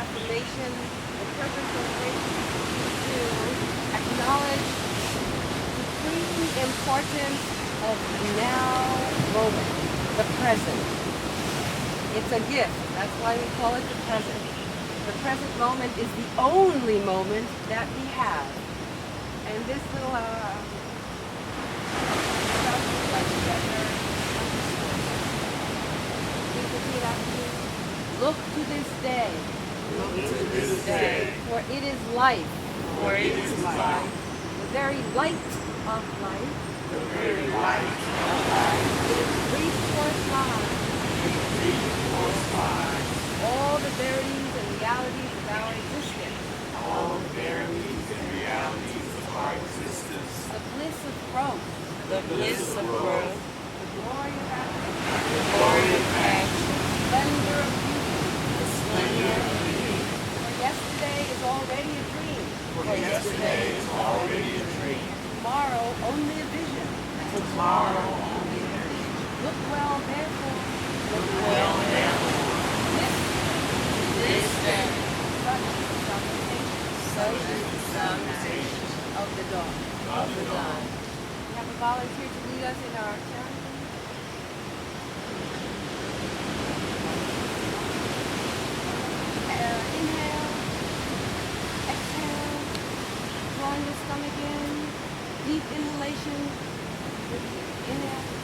affirmation, the purpose of which is to acknowledge the supreme importance of the now moment, the present. It's a gift. That's why we call it the present. The present moment is the only moment that we have. And this little look to this day. Look to this day. For it is life. For it is life. The very light of life. The very light of life. It breathes forth life. Breathe forth life. All the verities and realities of our existence. All the verities and realities of our existence. The bliss of growth. The bliss of growth. The glory of action. The glory of action. Splendor of beauty. The splendor of beauty. For yesterday is already a dream. For yesterday is already a dream. Tomorrow only a vision. Tomorrow only a vision. Look well, therefore. Look well, therefore. This day. Such is the salutation Such is the salutation of the dawn. of the dawn. We have a volunteer to lead us in our ceremony. Inhale, exhale, drawing your stomach in, deep inhalation, inhale.